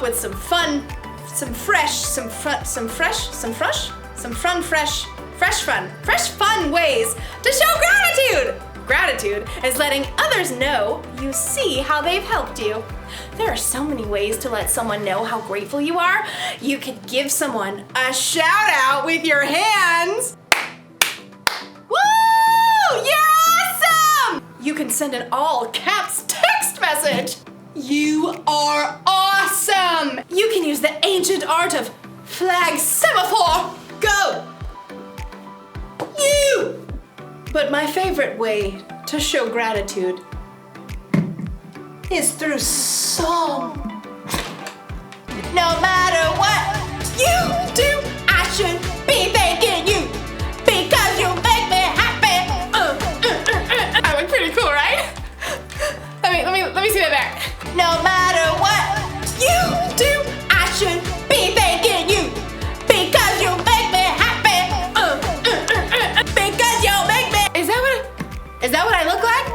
with some fun, fresh fun ways to show gratitude. Gratitude is letting others know you see how they've helped you. There are so many ways to let someone know how grateful you are. You could give someone a shout out with your hands. Woo! You're awesome! You can send an all caps text message. You are awesome! You can use the ancient art of flag semaphore. Go! You! But my favorite way to show gratitude is through song. No matter what you do, I should be thanking you because you make me happy. I look pretty cool, right? Let me see that back. No matter what you do, I should be thanking you because you make me happy. Because you make me. Is that what I look like?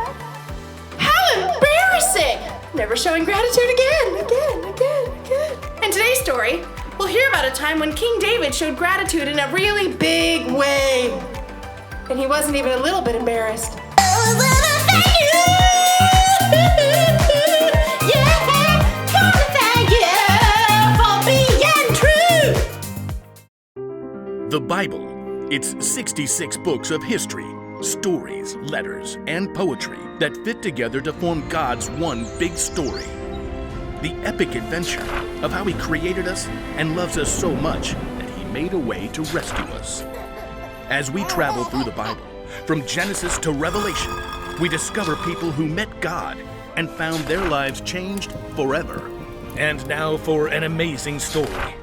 How embarrassing! Never showing gratitude again. In today's story, we'll hear about a time when King David showed gratitude in a really big way. And he wasn't even a little bit embarrassed. The Bible. It's 66 books of history, stories, letters, and poetry that fit together to form God's one big story. The epic adventure of how He created us and loves us so much that He made a way to rescue us. As we travel through the Bible, from Genesis to Revelation, we discover people who met God and found their lives changed forever. And now for an amazing story,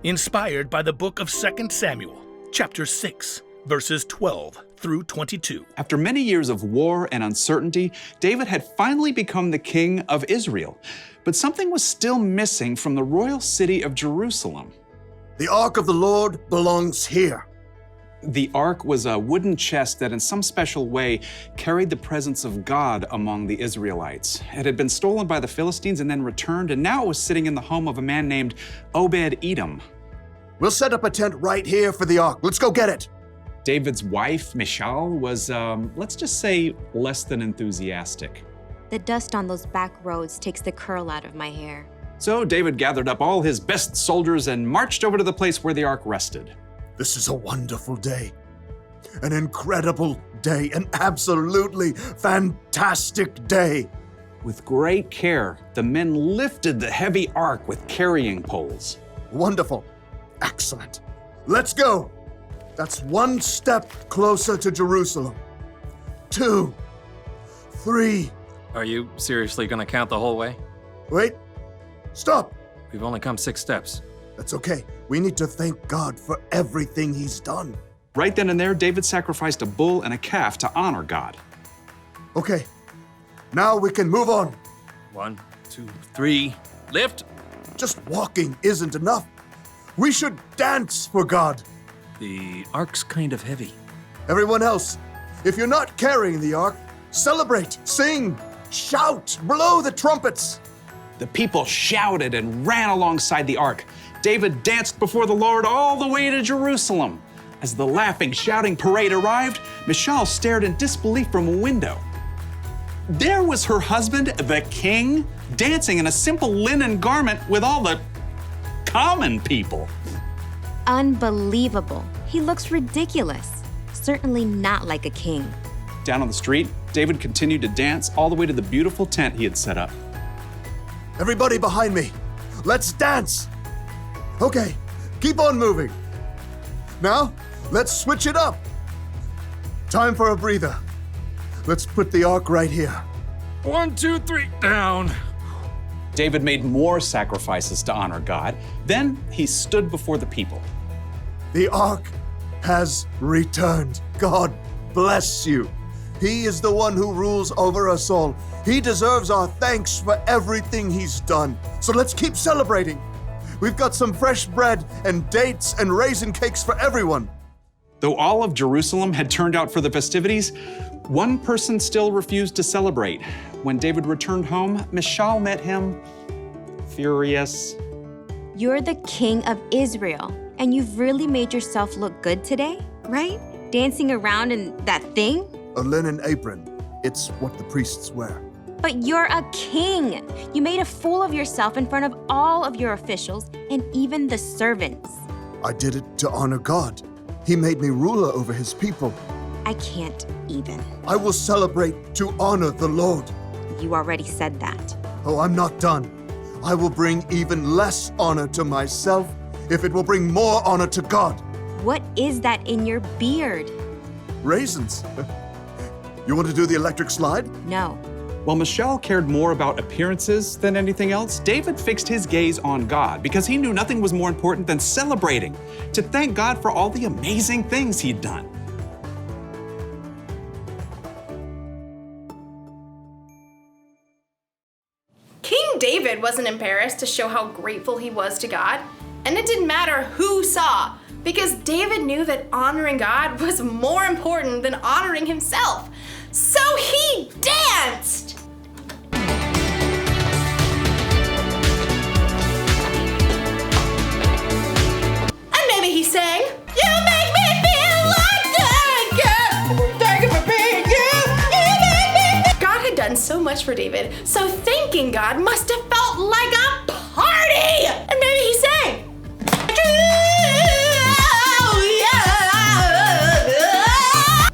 inspired by the book of 2 Samuel, chapter 6, verses 12 through 22. After many years of war and uncertainty, David had finally become the king of Israel. But something was still missing from the royal city of Jerusalem. The Ark of the Lord belongs here. The Ark was a wooden chest that in some special way carried the presence of God among the Israelites. It had been stolen by the Philistines and then returned, and now it was sitting in the home of a man named Obed-Edom. We'll set up a tent right here for the Ark. Let's go get it. David's wife, Michal, was, let's just say, less than enthusiastic. The dust on those back roads takes the curl out of my hair. So David gathered up all his best soldiers and marched over to the place where the Ark rested. This is a wonderful day. An incredible day. An absolutely fantastic day. With great care, the men lifted the heavy Ark with carrying poles. Wonderful. Excellent. Let's go. That's one step closer to Jerusalem. 2, 3. Are you seriously gonna count the whole way? Wait. Stop. We've only come 6 steps. That's okay. We need to thank God for everything He's done. Right then and there, David sacrificed a bull and a calf to honor God. Okay. Now we can move on. 1, 2, 3. Lift! Just walking isn't enough. We should dance for God. The Ark's kind of heavy. Everyone else, if you're not carrying the Ark, celebrate, sing, shout, blow the trumpets. The people shouted and ran alongside the Ark. David danced before the Lord all the way to Jerusalem. As the laughing, shouting parade arrived, Michal stared in disbelief from a window. There was her husband, the king, dancing in a simple linen garment with all the common people. Unbelievable. He looks ridiculous. Certainly not like a king. Down on the street, David continued to dance all the way to the beautiful tent he had set up. Everybody behind me, let's dance. Okay, keep on moving. Now, let's switch it up. Time for a breather. Let's put the Ark right here. 1, 2, 3, down. David made more sacrifices to honor God. Then he stood before the people. The Ark has returned. God bless you. He is the one who rules over us all. He deserves our thanks for everything He's done. So let's keep celebrating. We've got some fresh bread and dates and raisin cakes for everyone. Though all of Jerusalem had turned out for the festivities, one person still refused to celebrate. When David returned home, Michal met him furious. You're the king of Israel, and you've really made yourself look good today, right? Dancing around in that thing? A linen apron. It's what the priests wear. But you're a king. You made a fool of yourself in front of all of your officials and even the servants. I did it to honor God. He made me ruler over his people. I can't even. I will celebrate to honor the Lord. You already said that. Oh, I'm not done. I will bring even less honor to myself if it will bring more honor to God. What is that in your beard? Raisins. You want to do the electric slide? No. While Michelle cared more about appearances than anything else, David fixed his gaze on God because he knew nothing was more important than celebrating, to thank God for all the amazing things he'd done. King David wasn't embarrassed to show how grateful he was to God, and it didn't matter who saw, because David knew that honoring God was more important than honoring himself. So he danced! And maybe he sang, "You make me feel like that, girl. Thank you for being you. You make me feel." God had done so much for David, so thanking God must have felt like a party! And maybe he sang,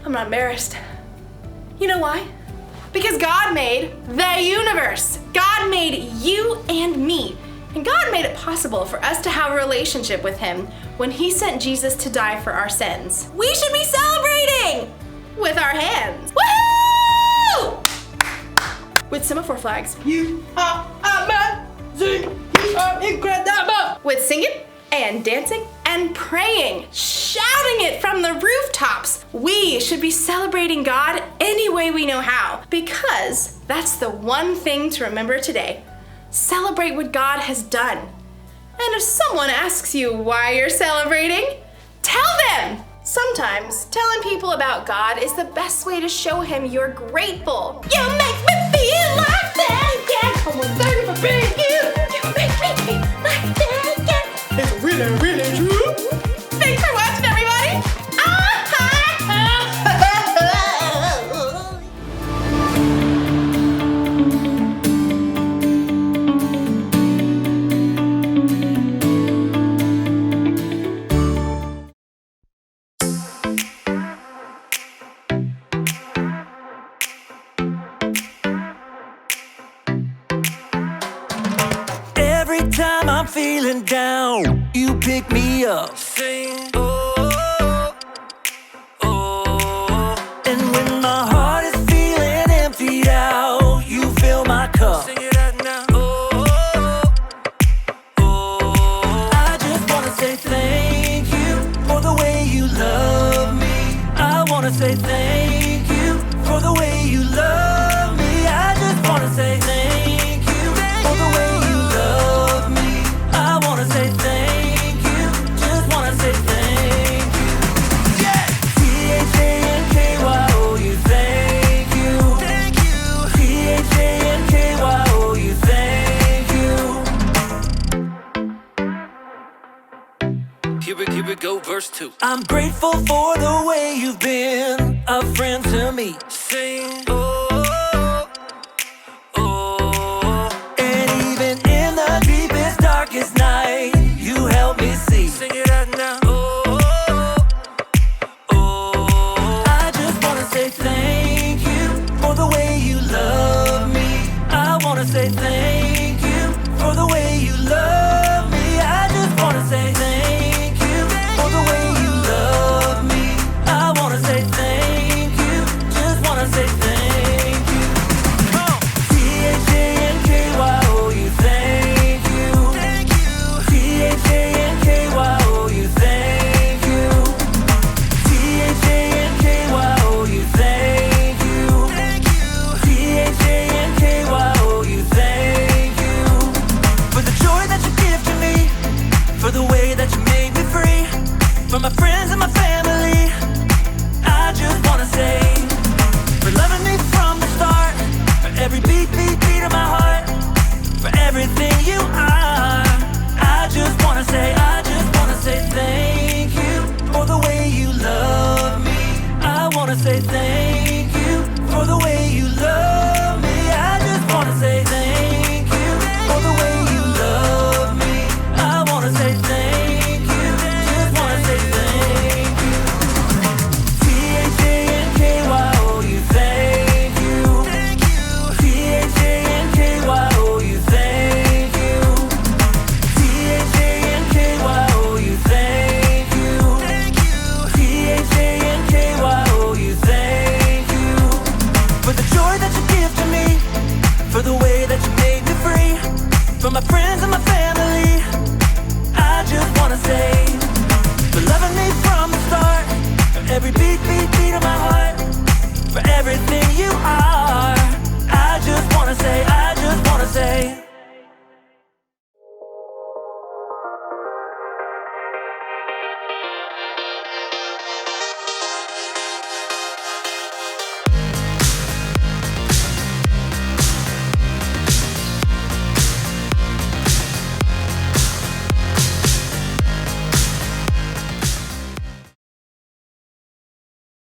I'm not embarrassed. You know why? Because God made the universe. God made you and me. And God made it possible for us to have a relationship with him when he sent Jesus to die for our sins. We should be celebrating with our hands. Woo! With semaphore flags. You are amazing. You are incredible. With singing and dancing and praying, shouting it from the rooftops. We should be celebrating God any way we know how, because that's the one thing to remember today. Celebrate what God has done. And if someone asks you why you're celebrating, tell them. Sometimes telling people about God is the best way to show him you're grateful. You make me feel like that, yeah. I'm thank you for being you. You make me feel like that, yeah. It's really, really true. Thanks for watching, everybody. Every time I'm feeling down, you pick me up. Sing, oh, oh. And when my heart is feeling emptied out, you fill my cup. Sing it out now. Oh, oh. I just wanna say thank you for the way you love me. I wanna say thank you for the way you love me. I just wanna say thank you for the way you love me. I wanna say thank you, just wanna say thank you. Yeah! T-H-A-N-K-Y-O-U, thank you. Thank you. T-H-A-N-K-Y-O-U, thank you. Here we go, verse 2. I'm grateful for the way you've been a friend to me. Sing, oh, oh. And even in the deepest, darkest night, you help me see. Sing it out now. Oh, oh. I just wanna say thank you for the way you love me. I wanna say thank you for the way you love me. I just wanna say thank you for the way you love me. I wanna say thank you, just wanna say thank you. T-H-A-N-K-Y-O-U, thank you. Thank you. T-H-A-N-K-Y-O-U, thank you. T-H-A-N-K-Y-O-U, thank you. Thank you. T-H-A-N-K-Y-O-U, thank you. For the joy that you give to me, for the way that you made me free, for my friends and my family, I just wanna say, for loving me from the start, for every beat, beat, beat of my heart, for everything you are, I just just wanna say thank you for the way you love me. I wanna say thank you for the way you love me. I just wanna say thank you for the way you love me. I wanna say thank you, just wanna say thank you. T-H-A-N-K-Y-O-U, thank you. T-H-A-N-K-Y-O-U, thank you. T-H-A-N-K-Y-O-U, thank you. T-H-A-N-K-Y-O-U, thank you. For the joy that you give to me, for the way that you made me free, for my friends and my family, I just wanna say, for loving me from the start, for every beat, beat, beat of my heart, for everything you are. I just wanna say